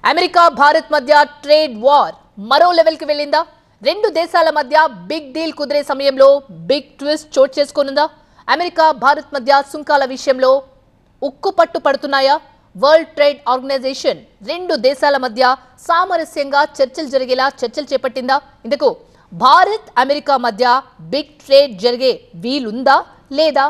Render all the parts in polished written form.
America Bharat మధ్య trade war మరో level కి వెళ్ళిందా? రెండు దేశాల మధ్య బిగ్ డీల్ కుదిరే సమయంలో బిగ్ ట్విస్ట్ చోటు చేసుకోనుందా? అమెరికా భారత్ మధ్య సుంకాల విషయంలో ఉక్కుపట్టు పడుతున్నాయా? వరల్డ్ ట్రేడ్ ఆర్గనైజేషన్ రెండు దేశాల మధ్య సామరస్యంగా చర్చలు జరిగేలా చర్చలు చేపట్టిందా? ఇందుకు భారత్ అమెరికా మధ్య బిగ్ ట్రేడ్ జరిగే వీలుందా లేదా?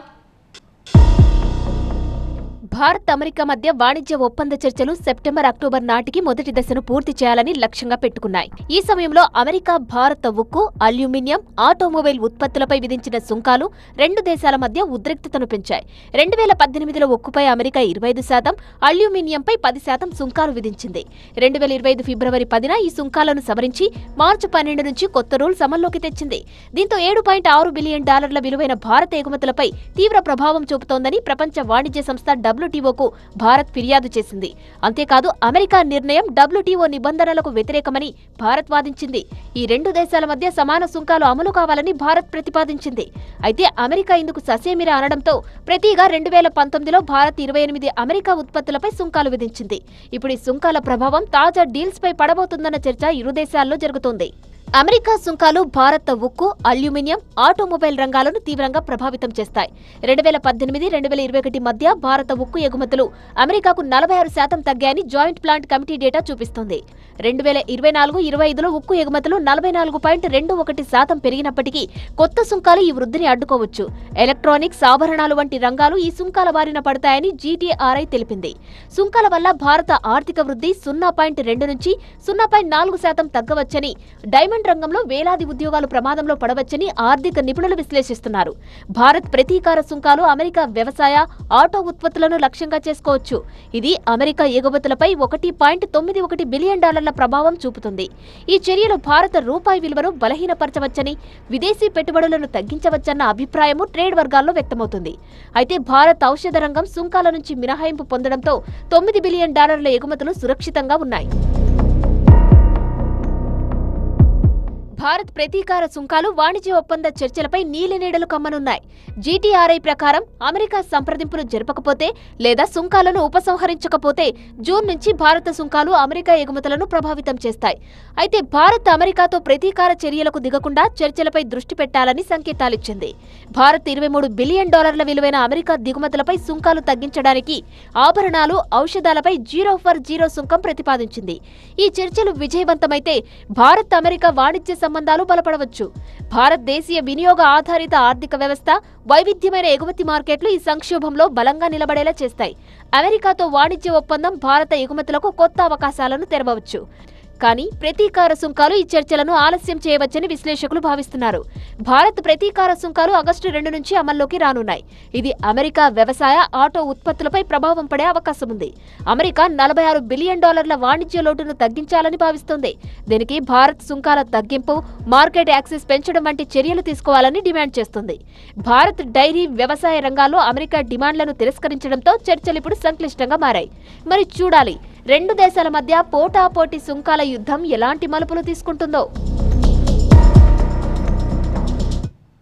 భారత్ అమెరికా మధ్య వాణిజ్య ఒప్పంద చర్చలు సెప్టెంబర్ అక్టోబర్ నాటికి మొదటి దశను పూర్తి చేయాలని లక్ష్యంగా పెట్టుకున్నాయి. ఈ సమయంలో అమెరికా భారత ఉక్కు, అల్యూమినియం, ఆటోమొబైల్ ఉత్పత్తులపై విధించిన సుంకాలు రెండు దేశాల మధ్య ఉద్రిక్తతను పెంచాయి. 2018లో ఉక్కుపై అమెరికా 25%, అల్యూమినియంపై 10% సుంకాలు విధించింది. 2025 ఫిబ్రవరి 10న ఈ సుంకాలను సవరించి మార్చి 12 నుంచి కొత్త రూల్స్ అమల్లోకి తెచ్చింది. దీంతో $7.6 బిలియన్ విలువైన భారత ఎగుమతులపై తీవ్ర ప్రభావం చూపుతోందని ప్రపంచ వాణిజ్య సంస్థ WTOకు భారత్ ఫిర్యాదు చేసింది. అంతేకాదు అమెరికా నిర్ణయం WTO నిబంధనలకు వ్యతిరేకమని భారత్ వాదించింది. ఈ రెండు దేశాల మధ్య సమాన సుంకాలు అమలు కావాలని భారత్ ప్రతిపాదించింది. అయితే అమెరికా ఇందుకు ససేమిరా అనడంతో ప్రతిగా 2019లో భారత్ 28 అమెరికా ఉత్పత్తులపై సుంకాలు విధించింది. ఇప్పుడు ఈ సుంకాల ప్రభావం తాజా డీల్స్ పై పడబోతుందన్న చర్చ ఇరు దేశాల్లో జరుగుతోంది. అమెరికా సుంకాలు భారత ఉక్కు, అల్యూమినియం, ఆటోమొబైల్ రంగాలను తీవ్రంగా ప్రభావితం చేస్తాయి. 2018-2021 మధ్య భారత ఉక్కు ఎగుమతులు అమెరికాకు 46% తగ్గాయని జాయింట్ ప్లాంట్ కమిటీ డేటా చూపిస్తోంది. 2024-25లో ఉక్కు ఎగుమతులు 44.21% పెరిగినప్పటికీ కొత్త సుంకాలు ఈ వృద్ధిని అడ్డుకోవచ్చు. ఎలక్ట్రానిక్స్, ఆభరణాలు వంటి రంగాలు ఈ సుంకాల బారిన పడతాయని GTRI తెలిపింది. సుంకాల వల్ల భారత ఆర్థిక వృద్ధి 0.2 నుంచి 0.4% తగ్గవచ్చని, డైమండ్ రంగంలో వేలాది ఉద్యోగాలు ప్రమాదంలో పడవచ్చని ఆర్థిక నిపుణులు విశ్లేషిస్తున్నారు. భారత్ ప్రతీకార సుంకాలు అమెరికా వ్యవసాయ, ఆటో ఉత్పత్తులను లక్ష్యంగా చేసుకోవచ్చు. ఇది అమెరికా ఎగుమతులపై $1.91 బిలియన్ ప్రభావం చూపుతుంది. ఈ చర్యలు భారత రూపాయి విలువను బలహీనపరచవచ్చని, విదేశీ పెట్టుబడులను తగ్గించవచ్చన్న అభిప్రాయము ట్రేడ్ వర్గాల్లో వ్యక్తమవుతుంది. అయితే భారత్ ఔషధ రంగం సుంకాల నుంచి మినహాయింపు పొందడంతో $9 బిలియన్ ఎగుమతులు సురక్షితంగా ఉన్నాయి. భారత్ ప్రతీకార సుంకాలు వాణిజ్య ఒప్పంద చర్చలపై నీలినీడలు కమ్మనున్నాయి. GTRI ప్రకారం అమెరికా సంప్రదింపులు జరపకపోతే లేదా సుంకాలను ఉపసంహరించకపోతే జూన్ నుంచి భారత సుంకాలు అమెరికా ఎగుమతులను ప్రభావితం చేస్తాయి. అయితే భారత్ అమెరికాతో ప్రతీకార చర్యలకు దిగకుండా చర్చలపై దృష్టి పెట్టాలని సంకేతాలిచ్చింది. భారత్ $23 బిలియన్ విలువైన అమెరికా దిగుమతులపై సుంకాలు తగ్గించడానికి ఆభరణాలు, ఔషధాలపై 0 సుంకం ప్రతిపాదించింది. ఈ చర్చలు విజయవంతమైతే భారత్ అమెరికా వాణిజ్య సంబంధాలు బలపడవచ్చు. భారత్ దేశీయ వినియోగ ఆధారిత ఆర్థిక వ్యవస్థ, వైవిధ్యమైన ఎగుమతి మార్కెట్లు ఈ సంక్షోభంలో బలంగా నిలబడేలా చేస్తాయి. అమెరికాతో వాణిజ్య ఒప్పందం భారత ఎగుమతులకు కొత్త అవకాశాలను తెరవవచ్చు. కానీ ప్రతీకార సుంకాలు ఈ చర్చలను ఆలస్యం చేయవచ్చని విశ్లేషకులు భావిస్తున్నారు. భారత్ ప్రతీకార సుంకాలు ఆగస్టు 2 నుంచి అమల్లోకి రానున్నాయి. ఇది అమెరికా వ్యవసాయ, ఆటో ఉత్పత్తులపై ప్రభావం పడే అవకాశం ఉంది. అమెరికా $46 బిలియన్ వాణిజ్య లోటును తగ్గించాలని భావిస్తోంది. దీనికి భారత్ సుంకాల తగ్గింపు, మార్కెట్ యాక్సెస్ పెంచడం వంటి చర్యలు తీసుకోవాలని డిమాండ్ చేస్తుంది. భారత్ డైరీ, వ్యవసాయ రంగాల్లో అమెరికా డిమాండ్లను తిరస్కరించడంతో చర్చలు ఇప్పుడు సంక్లిష్టంగా మారాయి. మరి చూడాలి, రెండు దేశాల మధ్య పోటాపోటీ సుంకాల యుద్ధం ఎలాంటి మలుపులు తీసుకుంటుందో.